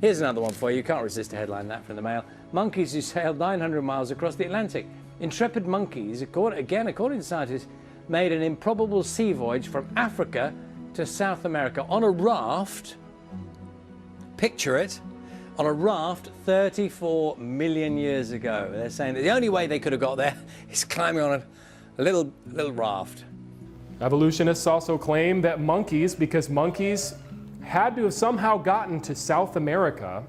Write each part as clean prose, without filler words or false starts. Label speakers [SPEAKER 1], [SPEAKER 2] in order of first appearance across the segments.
[SPEAKER 1] Here's another one for you. You can't resist a headline that from the Mail. Monkeys who sailed 900 miles across the Atlantic. Intrepid monkeys, according to scientists, made an improbable sea voyage from Africa to South America on a raft. Picture it. On a raft 34 million years ago. They're saying that the only way they could have got there is climbing on a little raft.
[SPEAKER 2] Evolutionists also claim that monkeys, because monkeys had to have somehow gotten to South America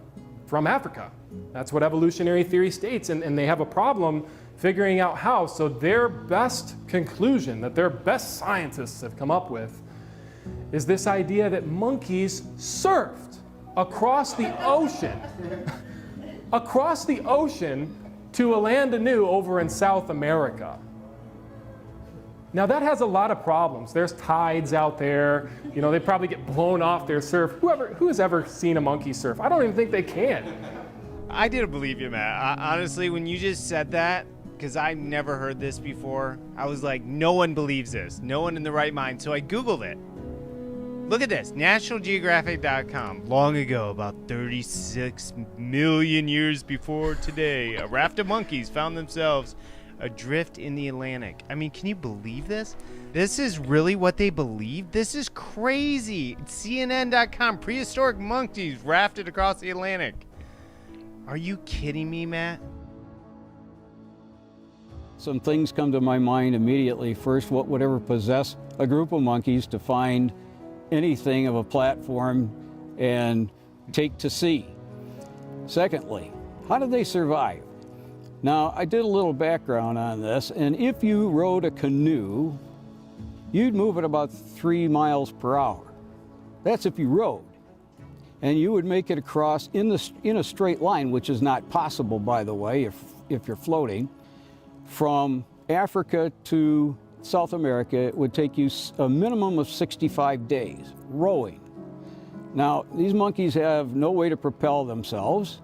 [SPEAKER 2] from Africa. That's what evolutionary theory states, and they have a problem figuring out how. So their best conclusion that their best scientists have come up with is this idea that monkeys surfed across the ocean, across the ocean to a land anew over in South America. Now that has a lot of problems. There's tides out there. You know, they probably get blown off their surf. Who has ever seen a monkey surf? I don't even think they can.
[SPEAKER 3] I didn't believe you, Matt. Honestly, when you just said that, because I never heard this before, I was like, no one believes this. No one in the right mind. So I Googled it. Look at this, NationalGeographic.com. Long ago, about 36 million years before today, a raft of monkeys found themselves adrift in the Atlantic. I mean, can you believe this? This is really what they believe? This is crazy. CNN.com, prehistoric monkeys rafted across the Atlantic. Are you kidding me, Matt?
[SPEAKER 4] Some things come to my mind immediately. First, what would ever possess a group of monkeys to find anything of a platform and take to sea? Secondly, how did they survive? Now, I did a little background on this, and if you rowed a canoe, you'd move at about 3 miles per hour. That's if you rowed. And you would make it across in a straight line, which is not possible, by the way, if you're floating. From Africa to South America, it would take you a minimum of 65 days rowing. Now, these monkeys have no way to propel themselves.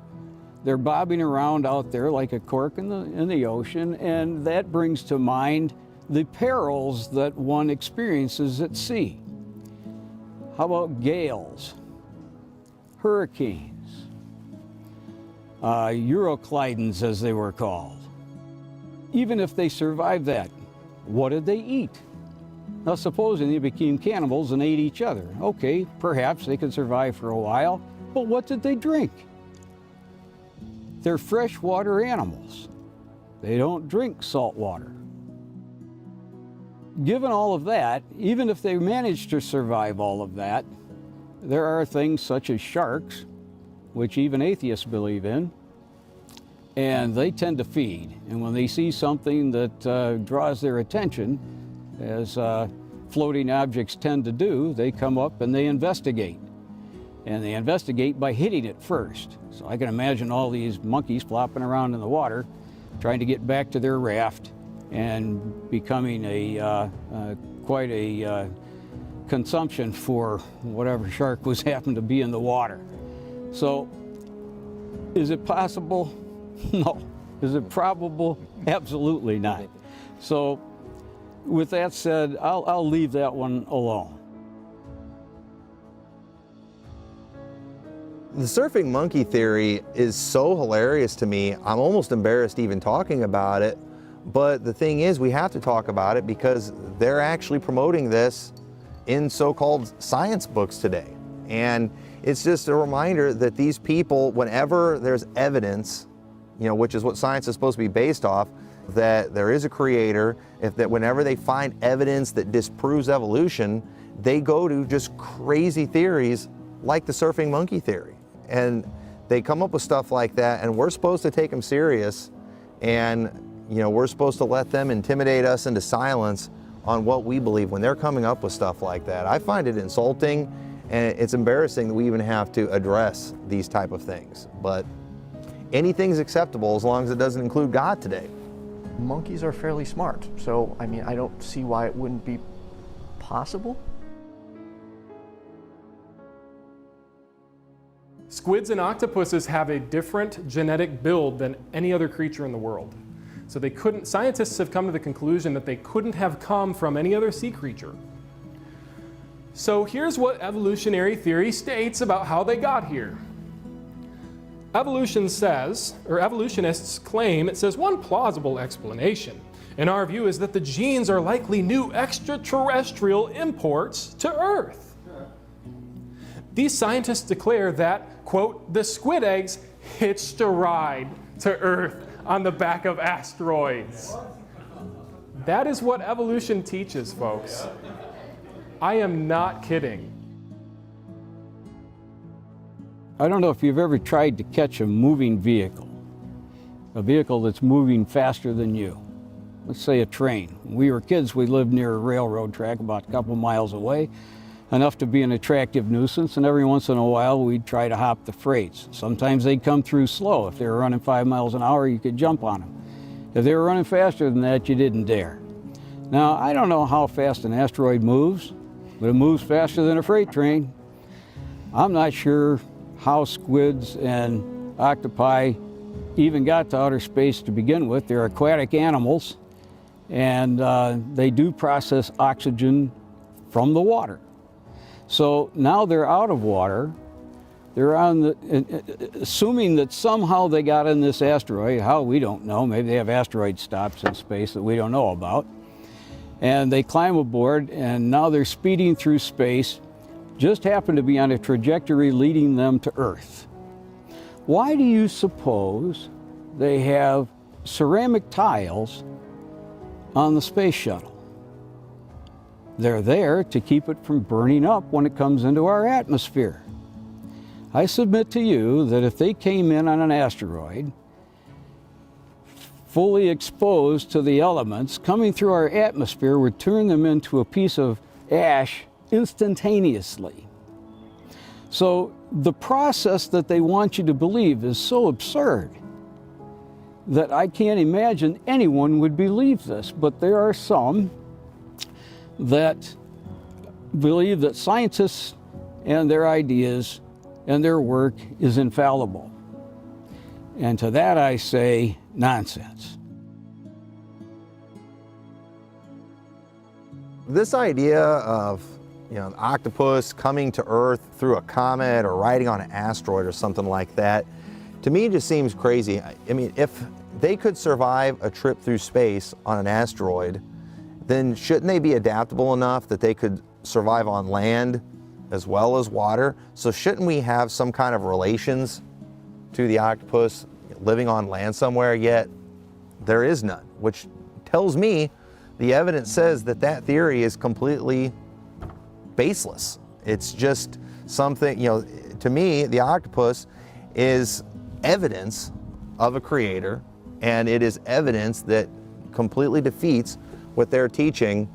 [SPEAKER 4] They're bobbing around out there like a cork in the ocean, and that brings to mind the perils that one experiences at sea. How about gales, hurricanes, Euroclydons as they were called? Even if they survived that, what did they eat? Now, supposing they became cannibals and ate each other. Okay, perhaps they could survive for a while, but what did they drink? They're freshwater animals. They don't drink salt water. Given all of that, even if they managed to survive all of that, there are things such as sharks, which even atheists believe in, and they tend to feed. And when they see something that draws their attention, as floating objects tend to do, they come up and they investigate. And they investigate by hitting it first. So I can imagine all these monkeys flopping around in the water, trying to get back to their raft and becoming quite a consumption for whatever shark was happened to be in the water. So, is it possible? No. Is it probable? Absolutely not. So, with that said, I'll leave that one alone.
[SPEAKER 5] The surfing monkey theory is so hilarious to me, I'm almost embarrassed even talking about it. But the thing is, we have to talk about it because they're actually promoting this in so-called science books today. And it's just a reminder that these people, whenever there's evidence, you know, which is what science is supposed to be based off, that there is a creator, whenever they find evidence that disproves evolution, they go to just crazy theories like the surfing monkey theory. And they come up with stuff like that, and we're supposed to take them serious, and you know, we're supposed to let them intimidate us into silence on what we believe when they're coming up with stuff like that. I find it insulting, and it's embarrassing that we even have to address these type of things. But anything's acceptable as long as it doesn't include God today.
[SPEAKER 6] Monkeys are fairly smart, so I mean, I don't see why it wouldn't be possible.
[SPEAKER 2] Squids and octopuses have a different genetic build than any other creature in the world. So scientists have come to the conclusion that they couldn't have come from any other sea creature. So here's what evolutionary theory states about how they got here. Evolution says, or evolutionists claim, it says one plausible explanation in our view is that the genes are likely new extraterrestrial imports to Earth. These scientists declare that, quote, the squid eggs hitched a ride to Earth on the back of asteroids. That is what evolution teaches, folks. I am not kidding.
[SPEAKER 4] I don't know if you've ever tried to catch a moving vehicle, a vehicle that's moving faster than you. Let's say a train. When we were kids, we lived near a railroad track about a couple miles away, enough to be an attractive nuisance, and every once in a while we'd try to hop the freights. Sometimes they'd come through slow. If they were running 5 miles an hour, you could jump on them. If they were running faster than that, you didn't dare. Now, I don't know how fast an asteroid moves, but it moves faster than a freight train. I'm not sure how squids and octopi even got to outer space to begin with. They're aquatic animals, and they do process oxygen from the water. So now they're out of water. They're on the, assuming that somehow they got in this asteroid, how we don't know, maybe they have asteroid stops in space that we don't know about. And they climb aboard, and now they're speeding through space, just happen to be on a trajectory leading them to Earth. Why do you suppose they have ceramic tiles on the space shuttle? They're there to keep it from burning up when it comes into our atmosphere. I submit to you that if they came in on an asteroid, fully exposed to the elements, coming through our atmosphere would turn them into a piece of ash instantaneously. So the process that they want you to believe is so absurd that I can't imagine anyone would believe this. But there are some that believe that scientists and their ideas and their work is infallible. And to that I say, nonsense.
[SPEAKER 5] This idea of an octopus coming to Earth through a comet or riding on an asteroid or something like that, to me just seems crazy. I mean, if they could survive a trip through space on an asteroid, then shouldn't they be adaptable enough that they could survive on land as well as water? So shouldn't we have some kind of relations to the octopus living on land somewhere? Yet there is none, which tells me the evidence says that that theory is completely baseless. It's just something, to me, the octopus is evidence of a creator, and it is evidence that completely defeats what they're teaching,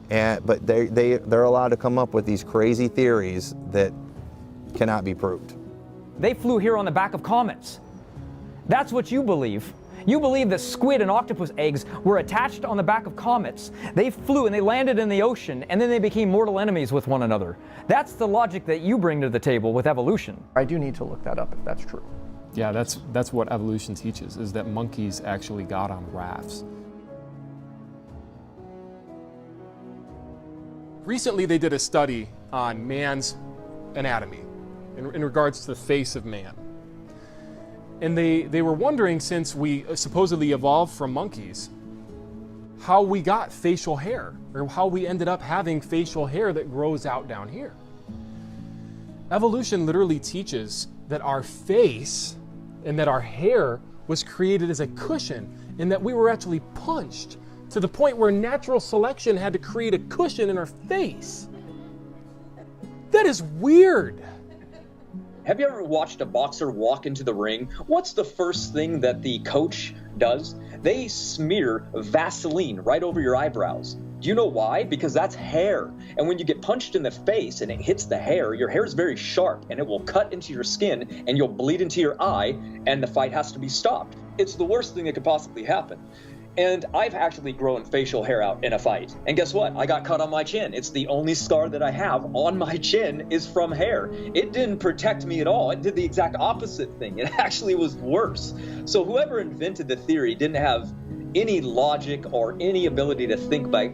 [SPEAKER 5] but they're allowed to come up with these crazy theories that cannot be proved.
[SPEAKER 7] They flew here on the back of comets. That's what you believe. You believe that squid and octopus eggs were attached on the back of comets. They flew and they landed in the ocean, and then they became mortal enemies with one another. That's the logic that you bring to the table with evolution.
[SPEAKER 6] I do need to look that up if that's true.
[SPEAKER 2] Yeah, that's what evolution teaches, is that monkeys actually got on rafts. Recently they did a study on man's anatomy in regards to the face of man. And they were wondering, since we supposedly evolved from monkeys, how we got facial hair, or how we ended up having facial hair that grows out down here. Evolution literally teaches that our face and that our hair was created as a cushion, and that we were actually punched to the point where natural selection had to create a cushion in our face. That is weird.
[SPEAKER 8] Have you ever watched a boxer walk into the ring? What's the first thing that the coach does? They smear Vaseline right over your eyebrows. Do you know why? Because that's hair. And when you get punched in the face and it hits the hair, your hair is very sharp and it will cut into your skin and you'll bleed into your eye and the fight has to be stopped. It's the worst thing that could possibly happen. And I've actually grown facial hair out in a fight. And guess what? I got cut on my chin. It's the only scar that I have on my chin is from hair. It didn't protect me at all. It did the exact opposite thing. It actually was worse. So whoever invented the theory didn't have any logic or any ability to think by,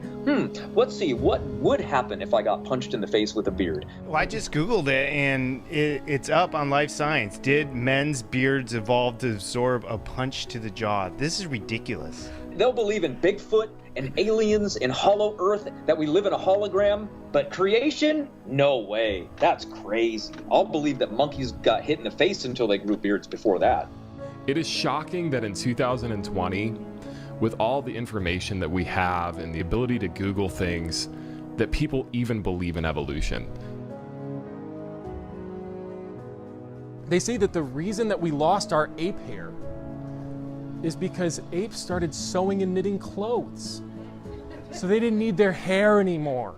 [SPEAKER 8] let's see, what would happen if I got punched in the face with a beard?
[SPEAKER 3] Well, I just Googled it, and it's up on Life Science. Did men's beards evolve to absorb a punch to the jaw? This is ridiculous.
[SPEAKER 8] They'll believe in Bigfoot and aliens and hollow earth, that we live in a hologram, but creation? No way. That's crazy. I'll believe that monkeys got hit in the face until they grew beards before that.
[SPEAKER 2] It is shocking that in 2020, with all the information that we have and the ability to Google things, that people even believe in evolution. They say that the reason that we lost our ape hair is because apes started sewing and knitting clothes. So they didn't need their hair anymore.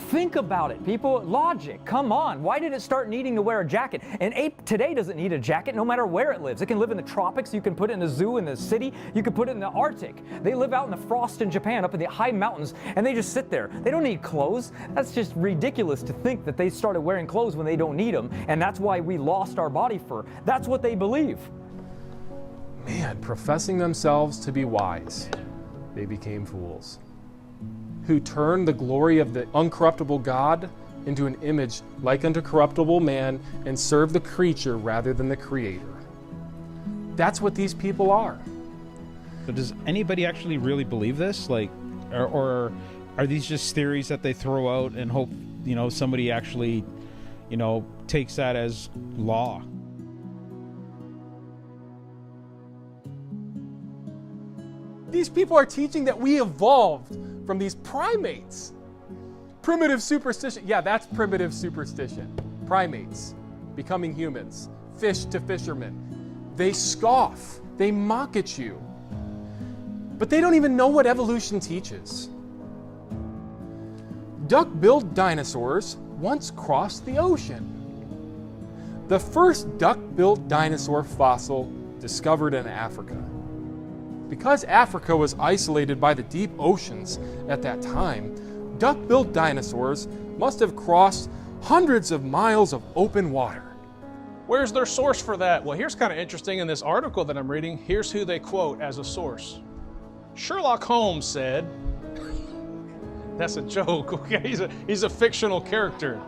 [SPEAKER 7] Think about it, people. Logic, come on. Why did it start needing to wear a jacket? An ape today doesn't need a jacket no matter where it lives. It can live in the tropics. You can put it in a zoo in the city. You can put it in the Arctic. They live out in the frost in Japan, up in the high mountains, and they just sit there. They don't need clothes. That's just ridiculous to think that they started wearing clothes when they don't need them, and that's why we lost our body fur. That's what they believe.
[SPEAKER 2] Man, professing themselves to be wise, they became fools, who turned the glory of the uncorruptible God into an image like unto corruptible man and serve the creature rather than the creator. That's what these people are.
[SPEAKER 9] So does anybody actually really believe this? Like, or are these just theories that they throw out and hope, somebody actually, takes that as law?
[SPEAKER 2] These people are teaching that we evolved from these primates. Primitive superstition. Yeah, that's primitive superstition. Primates becoming humans. Fish to fishermen. They scoff. They mock at you. But they don't even know what evolution teaches. Duck-billed dinosaurs once crossed the ocean. The first duck-billed dinosaur fossil discovered in Africa. Because Africa was isolated by the deep oceans at that time, duck-billed dinosaurs must have crossed hundreds of miles of open water.
[SPEAKER 10] Where's their source for that? Well, here's kind of interesting in this article that I'm reading. Here's who they quote as a source. Sherlock Holmes said, that's a joke, okay? He's a fictional character.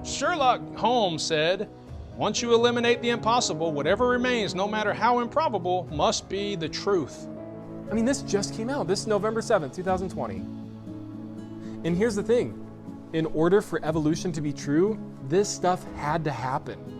[SPEAKER 10] Sherlock Holmes said, once you eliminate the impossible, whatever remains, no matter how improbable, must be the truth.
[SPEAKER 2] I mean, this just came out. This is November 7th, 2020. And here's the thing. In order for evolution to be true, this stuff had to happen.